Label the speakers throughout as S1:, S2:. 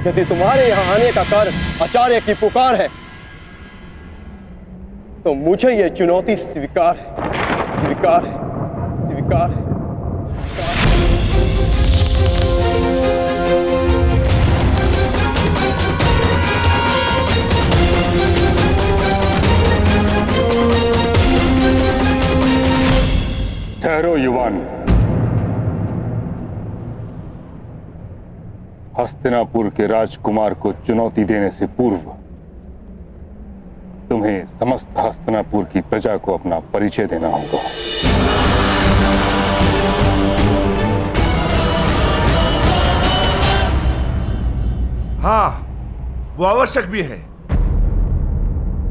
S1: यदि तुम्हारे यहाँ आने का कारण आचार्य की पुकार है तो मुझे यह चुनौती स्वीकार है, स्वीकार है, स्वीकार है।
S2: ठहरो युवान। हस्तिनापुर के राजकुमार को चुनौती देने से पूर्व तुम्हें समस्त हस्तिनापुर की प्रजा को अपना परिचय देना होगा।
S3: हाँ, वो आवश्यक भी है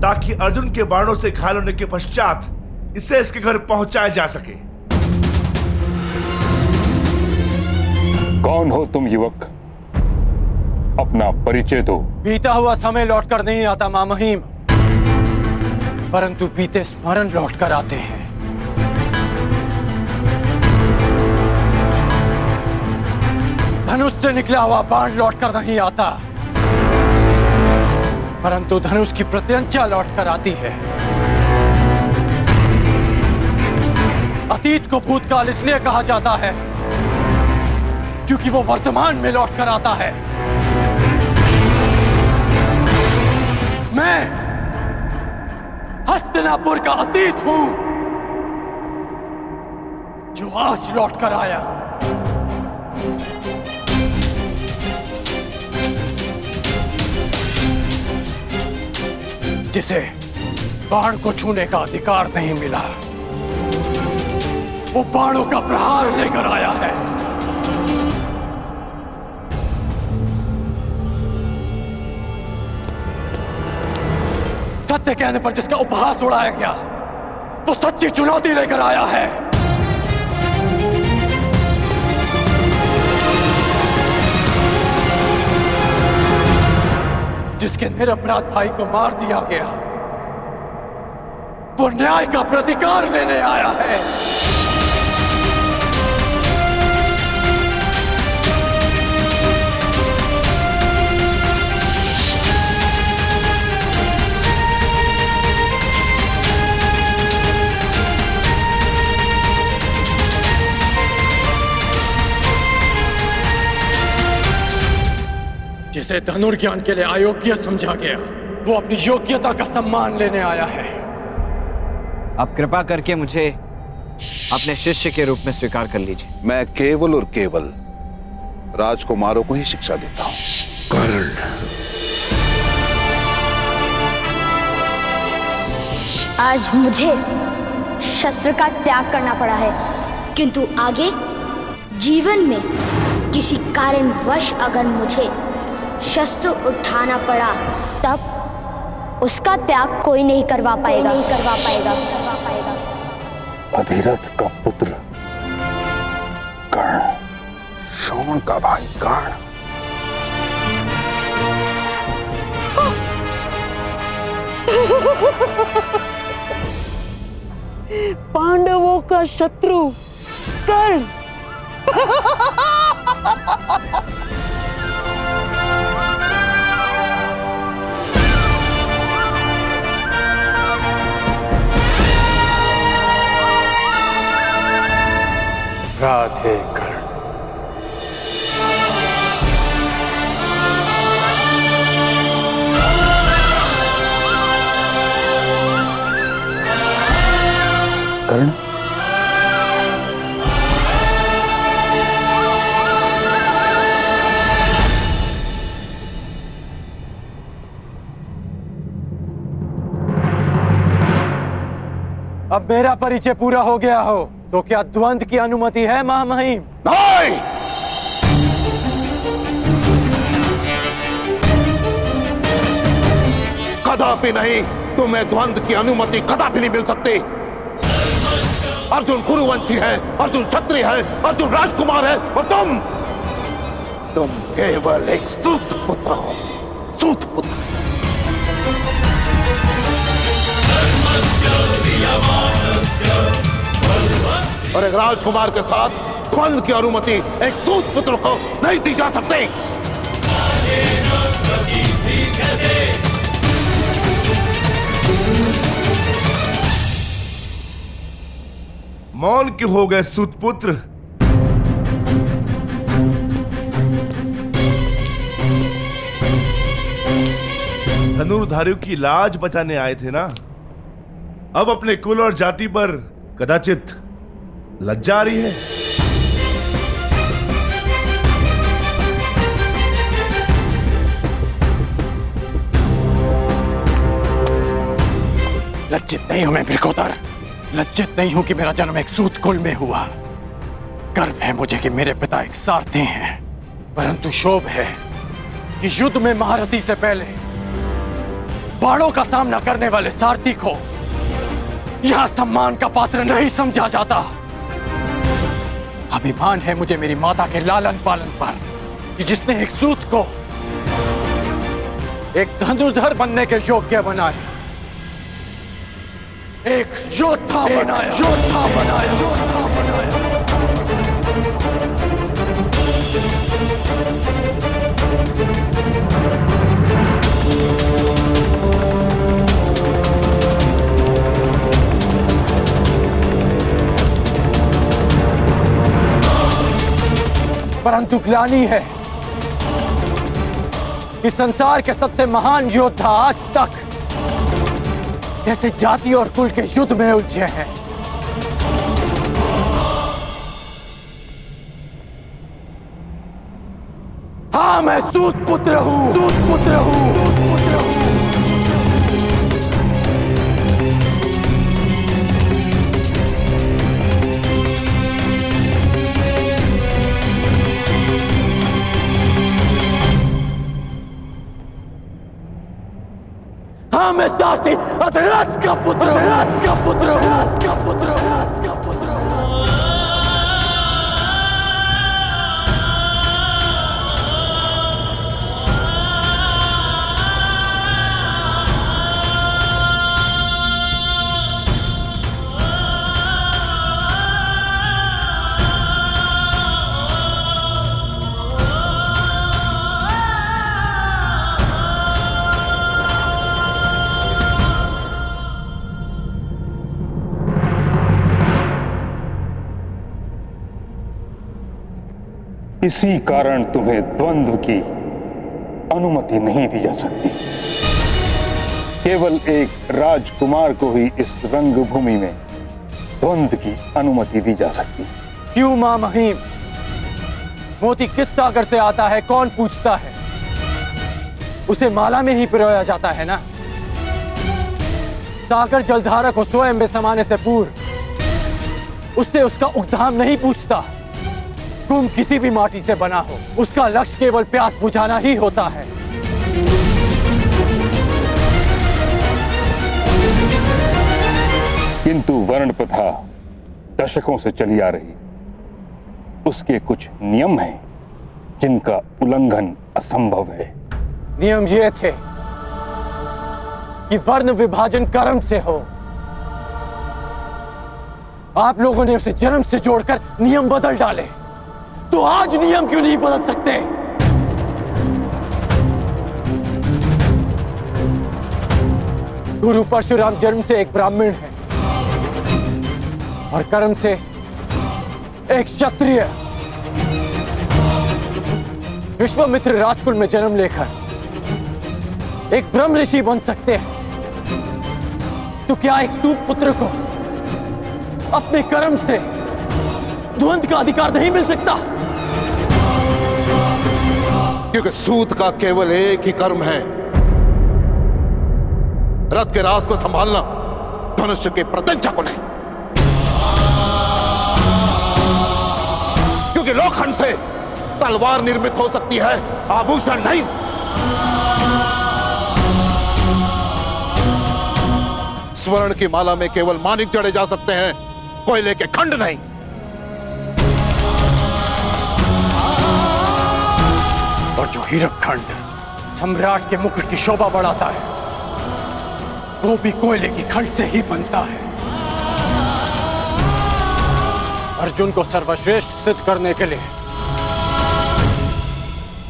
S3: ताकि अर्जुन के बाणों से घायल होने के पश्चात इसे इसके घर पहुंचाया जा सके।
S2: कौन हो तुम युवक? अपना परिचय दो।
S1: बीता हुआ समय लौटकर नहीं आता महामहिम, परंतु बीते स्मरण लौटकर आते हैं। धनुष से निकला हुआ बाण लौटकर नहीं आता, परंतु धनुष की प्रत्यंचा लौटकर आती है। अतीत को भूतकाल इसलिए कहा जाता है क्योंकि वो वर्तमान में लौटकर आता है। मैं हस्तिनापुर का अतीत हूं जो आज लौटकर आया। जिसे बाण को छूने का अधिकार नहीं मिला, वो बाणों का प्रहार लेकर आया है। सत्य कहने पर जिसका उपहास उड़ाया गया, वो सच्ची चुनौती लेकर आया है। जिसके निरपराध भाई को मार दिया गया, वो न्याय का प्रतिकार लेने आया है। जिसे धनुर्ज्ञान के लिए अयोग्य समझा गया, वो अपनी योग्यता का सम्मान लेने आया है।
S4: आप कृपा करके मुझे अपने शिष्य के रूप में स्वीकार कर लीजिए।
S5: मैं केवल और केवल राजकुमारों को ही शिक्षा देता हूं।
S3: कर्ण,
S6: आज मुझे शस्त्र का त्याग करना पड़ा है, किंतु आगे जीवन में किसी कारणवश अगर मुझे शस्त्र उठाना पड़ा, तब उसका त्याग कोई नहीं करवा पाएगा।
S2: अधिरथ का पुत्र कर्ण,
S5: शोण का भाई कर्ण।
S7: पांडवों का शत्रु कर्ण।
S1: राधे कर्ण।
S2: कर्ण,
S1: अब मेरा परिचय पूरा हो गया हो तो क्या द्वंद्व की अनुमति है महामहिम?
S5: नहीं! कदापि नहीं। तुम्हें द्वंद्व की अनुमति कदापि नहीं मिल सकती। अर्जुन कुरुवंशी है, अर्जुन क्षत्रिय है, अर्जुन राजकुमार है, और तुम केवल एक सूत पुत्र हो। सूत पुत्र। और एक राजकुमार के साथ द्वंद्व की अनुमति एक सूत पुत्र को नहीं दी जा सकती।
S3: मौन क्यों हो गए सूतपुत्र? धनुर्धारियों की लाज बचाने आए थे ना? अब अपने कुल और जाति पर कदाचित लज्जा आ रही है।
S1: लज्जित नहीं हूं मैं वृकोदर, लज्जित नहीं हूं कि मेरा जन्म एक सूत कुल में हुआ। गर्व है मुझे कि मेरे पिता एक सारथी हैं, परंतु शोभ है कि युद्ध में महारथी से पहले बाणों का सामना करने वाले सारथी को यहां सम्मान का पात्र नहीं समझा जाता। अभिमान है मुझे मेरी माता के लालन पालन पर कि जिसने एक सूत को एक धनुर्धर बनने के योग्य बनाया, एक योद्धा बनाया, योद्धा बनाया, योद्धा बनाया। परंतु ग्लानि है कि संसार के सबसे महान योद्धा आज तक जैसे जाति और कुल के युद्ध में उलझे हैं। हाँ, मैं सूत पुत्र हूं, सूत पुत्र हूं, सूत पुत्र हूं। हाँ, मैं सारथी अतरथ का पुत्र, अतरथ का पुत्र, अतरथ का पुत्र, अतरथ का पुत्र।
S2: इसी कारण तुम्हें द्वंद्व की अनुमति नहीं दी जा सकती। केवल एक राजकुमार को ही इस रंगभूमि में द्वंद्व की अनुमति दी जा सकती।
S1: क्यों मां महिम? मोती किस सागर से आता है कौन पूछता है? उसे माला में ही पिरोया जाता है ना। सागर जलधारा को स्वयं में समाने से पूर्व उससे उसका उद्धाम नहीं पूछता। कुंभ किसी भी माटी से बना हो, उसका लक्ष्य केवल प्यास बुझाना ही होता है।
S2: किंतु वर्ण प्रथा दशकों से चली आ रही, उसके कुछ नियम हैं जिनका उल्लंघन असंभव है।
S1: नियम ये थे कि वर्ण विभाजन कर्म से हो। आप लोगों ने उसे जन्म से जोड़कर नियम बदल डाले, तो आज नियम क्यों नहीं बदल सकते? गुरु परशुराम जन्म से एक ब्राह्मण है और कर्म से एक क्षत्रिय। विश्वामित्र राजकुल में जन्म लेकर एक ब्रह्म ऋषि बन सकते हैं, तो क्या एक सूत पुत्र को अपने कर्म से द्वंद्व का अधिकार नहीं मिल सकता?
S5: क्योंकि सूत का केवल एक ही कर्म है, रथ के राज को संभालना, धनुष्य के प्रत्यंचा को नहीं। क्योंकि लोखंड से तलवार निर्मित हो सकती है, आभूषण नहीं। स्वर्ण की माला में केवल मानिक जड़े जा सकते हैं, कोयले के खंड नहीं।
S1: और जो हीरक खंड सम्राट के मुकुट की शोभा बढ़ाता है, वो भी कोयले की खंड से ही बनता है। अर्जुन को सर्वश्रेष्ठ सिद्ध करने के लिए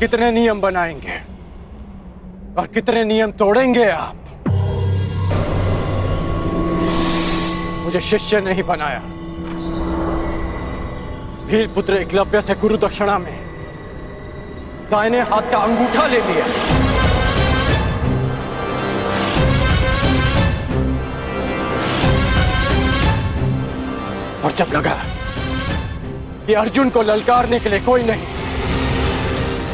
S1: कितने नियम बनाएंगे और कितने नियम तोड़ेंगे आप? मुझे शिष्य नहीं बनाया, भील पुत्र एकलव्य से गुरु दक्षिणा में दाहिने हाथ का अंगूठा ले लिया। और जब लगा कि अर्जुन को ललकारने के लिए कोई नहीं,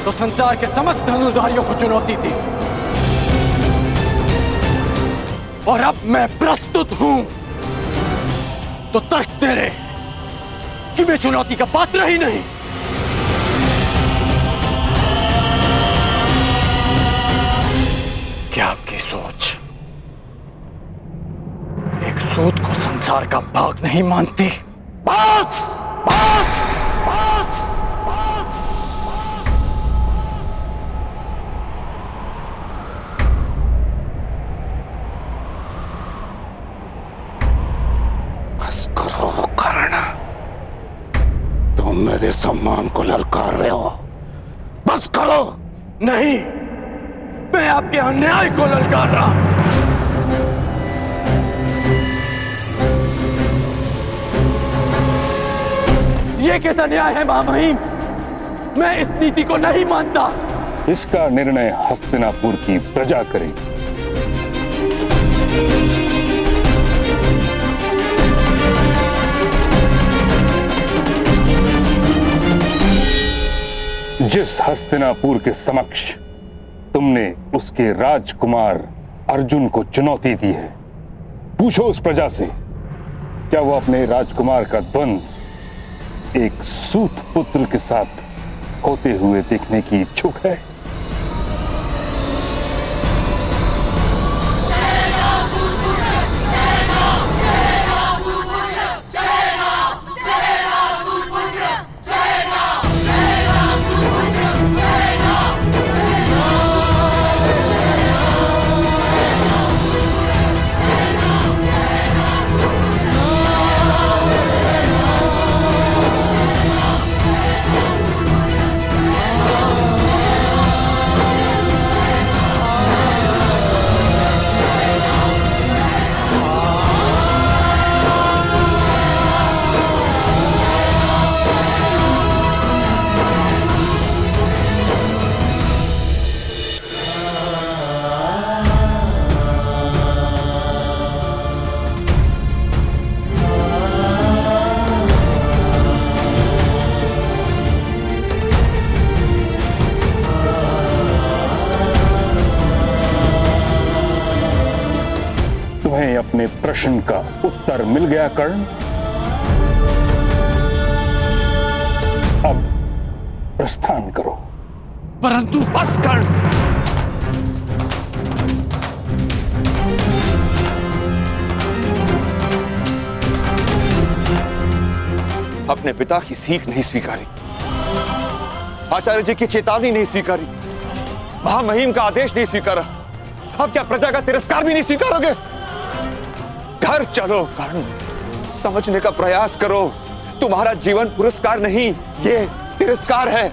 S1: तो संसार के समस्त धनुर्धारियों को चुनौती दी। और अब मैं प्रस्तुत हूं तो तर्क तेरे कि मैं चुनौती का पात्र ही नहीं। क्या आपकी सोच एक सूत को संसार का भाग नहीं मानती?
S5: बस बस बस बस करो कर्ण, तुम मेरे सम्मान को ललकार रहे हो। बस करो।
S1: नहीं, मैं आपके अन्याय को ललकार रहा हूं। ये कैसा न्याय है महामहिम? मैं इस नीति को नहीं मानता।
S2: इसका निर्णय हस्तिनापुर की प्रजा करेगी। जिस हस्तिनापुर के समक्ष तुमने उसके राजकुमार अर्जुन को चुनौती दी है, पूछो उस प्रजा से क्या वो अपने राजकुमार का द्वंद्व एक सूत पुत्र के साथ होते हुए देखने की इच्छुक है? तुम्हें अपने प्रश्न का उत्तर मिल गया कर्ण? अब प्रस्थान करो।
S1: परंतु
S5: बस कर्ण। अपने पिता की सीख नहीं स्वीकारी, आचार्य जी की चेतावनी नहीं स्वीकारी, महामहिम का आदेश नहीं स्वीकारा, अब क्या प्रजा का तिरस्कार भी नहीं स्वीकारोगे? घर चलो कर्ण, समझने का प्रयास करो। तुम्हारा जीवन पुरस्कार नहीं, ये तिरस्कार है।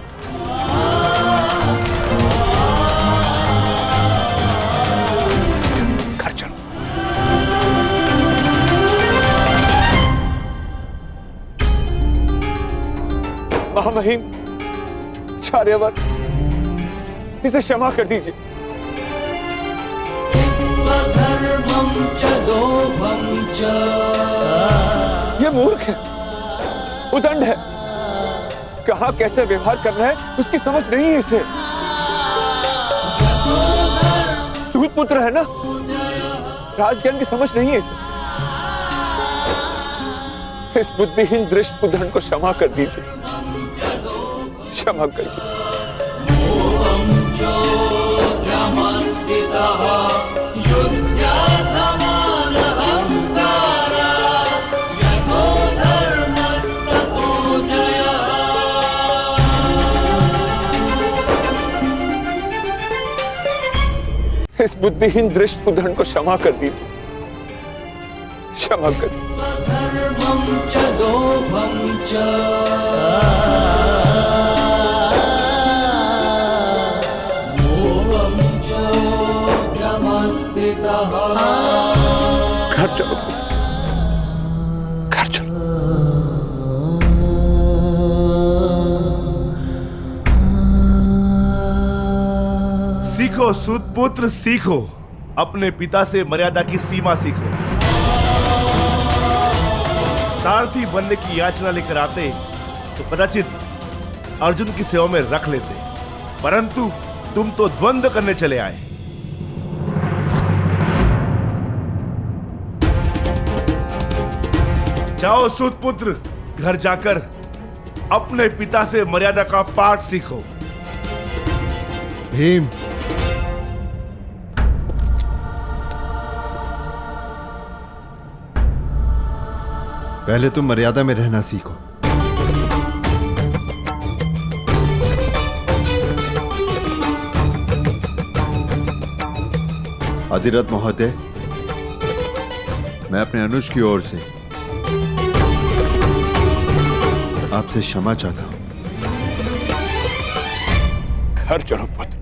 S5: घर चलो। महामहिम, आचार्यवर, इसे क्षमा कर दीजिए। ये मूर्ख है, उदंड है, कहां कैसे व्यवहार करना है उसकी समझ नहीं है इसे। दूत पुत्र है ना, राजज्ञान की समझ नहीं है इसे। इस बुद्धिहीन दृष्ट उदंड को क्षमा कर दीजिए, क्षमा कर दीजिए। इस बुद्धिहीन दृष्ट उदंड को क्षमा कर दीजिए, क्षमा कर। घर चलो, घर चलो।
S3: सीखो सूतपुत्र सीखो, अपने पिता से मर्यादा की सीमा सीखो। सारथी बनने की याचना लेकर आते तो कदाचित अर्जुन की सेवा में रख लेते, परंतु तुम तो द्वंद्व करने चले आए। जाओ सूतपुत्र, घर जाकर अपने पिता से मर्यादा का पाठ सीखो।
S8: भीम, पहले तुम मर्यादा में रहना सीखो। अधिरथ महोदय, मैं अपने अनुज की ओर से आपसे क्षमा चाहता हूं।
S9: घर चलो पुत्र,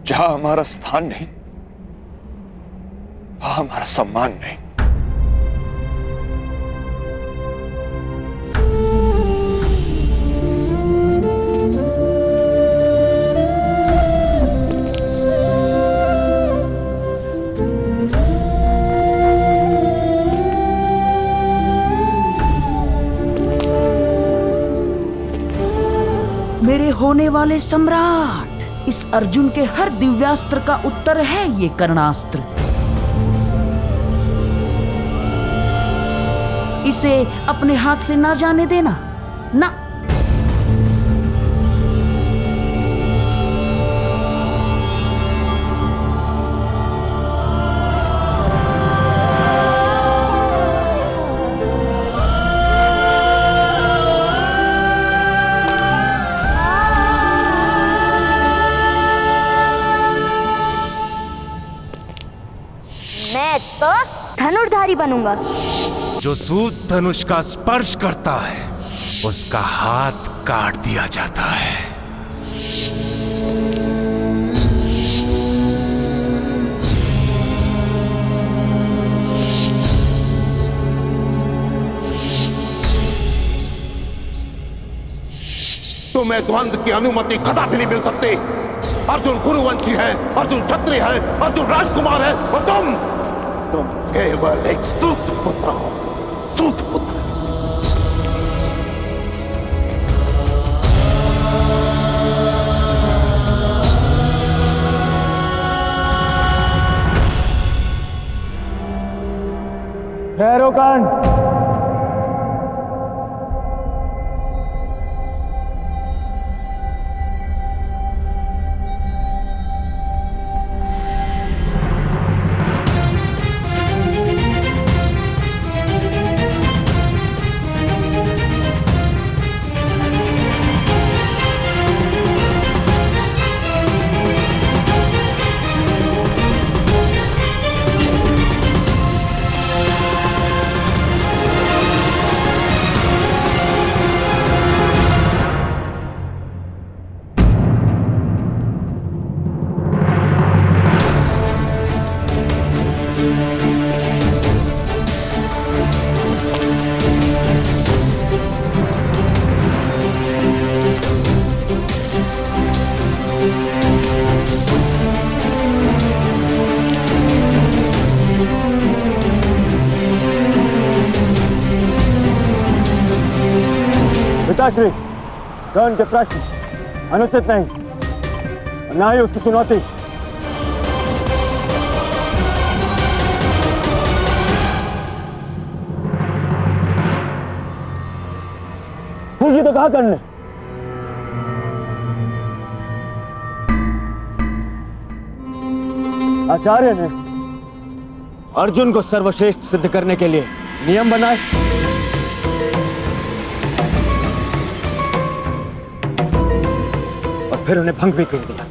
S9: जहां हमारा स्थान नहीं वहां हमारा सम्मान नहीं।
S7: मेरे होने वाले सम्राट, इस अर्जुन के हर दिव्यास्त्र का उत्तर है ये कर्णास्त्र। इसे अपने हाथ से ना जाने देना, ना।
S6: मैं तो धनुर्धारी बनूंगा।
S10: जो सूत धनुष का स्पर्श करता है उसका हाथ काट दिया जाता है।
S5: तुम्हें द्वंद्व की अनुमति कदापि नहीं मिल सकती। अर्जुन कुरुवंशी है, अर्जुन क्षत्रिय है, अर्जुन राजकुमार है, और तुम केवल एक सूत पुत्र हो। सूत पुत्र।
S1: भैरवकांड।
S11: पिताश्री, कर्ण के प्रश्न अनुचित नहीं, ना ही उसकी चुनौती। ये तो कहा कर्ण ने। आचार्य ने अर्जुन को सर्वश्रेष्ठ सिद्ध करने के लिए नियम बनाए, फिर उन्हें भंग भी कर दिया।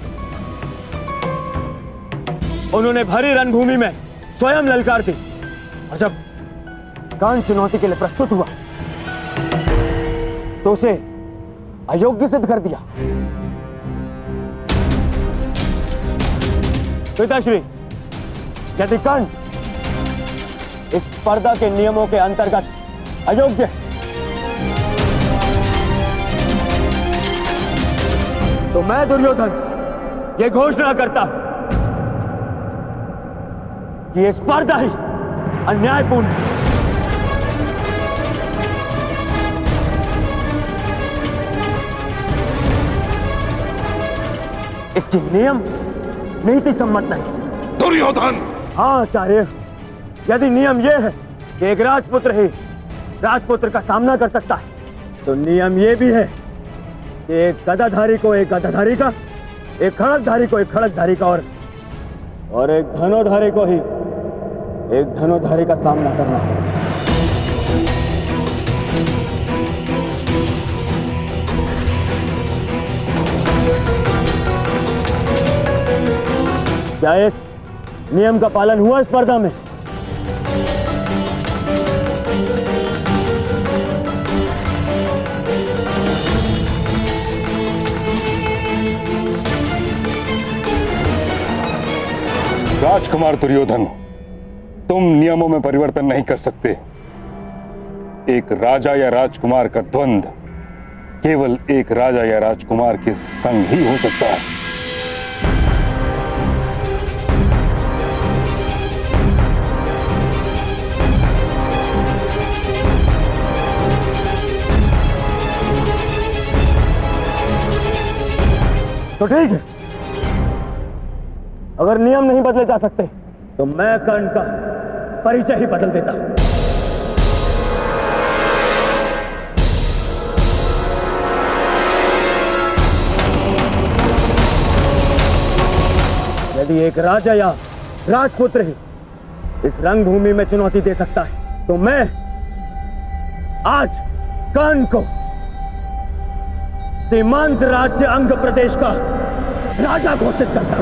S11: उन्होंने भरी रणभूमि में स्वयं ललकार दी, और जब कर्ण चुनौती के लिए प्रस्तुत हुआ तो उसे अयोग्य सिद्ध कर दिया। पिताश्री, यदि कर्ण इस स्पर्धा के नियमों के अंतर्गत अयोग्य है तो मैं दुर्योधन ये घोषणा करता हूं कि ये स्पर्धा ही अन्यायपूर्ण है। इसकी नियम नीति सम्मत नहीं।
S5: दुर्योधन!
S11: हाँ आचार्य, यदि नियम यह है कि एक राजपुत्र ही राजपुत्र का सामना कर सकता है, तो नियम यह भी है कि एक गदाधारी को एक गदाधारी का, एक खड़गधारी को एक खड़गधारी का और एक धनुर्धारी को ही एक धनुर्धारी का सामना करना है। क्या इस नियम का पालन हुआ स्पर्धा में?
S2: राजकुमार दुर्योधन, तुम नियमों में परिवर्तन नहीं कर सकते। एक राजा या राजकुमार का द्वंद्व केवल एक राजा या राजकुमार के संग ही हो सकता है।
S11: तो ठीक है, अगर नियम नहीं बदले जा सकते तो मैं कर्ण का परिचय ही बदल देता हूं। यदि एक राजा या राजपुत्र ही इस रंगभूमि में चुनौती दे सकता है, तो मैं आज कर्ण को सीमांत राज्य अंग प्रदेश का राजा घोषित करता।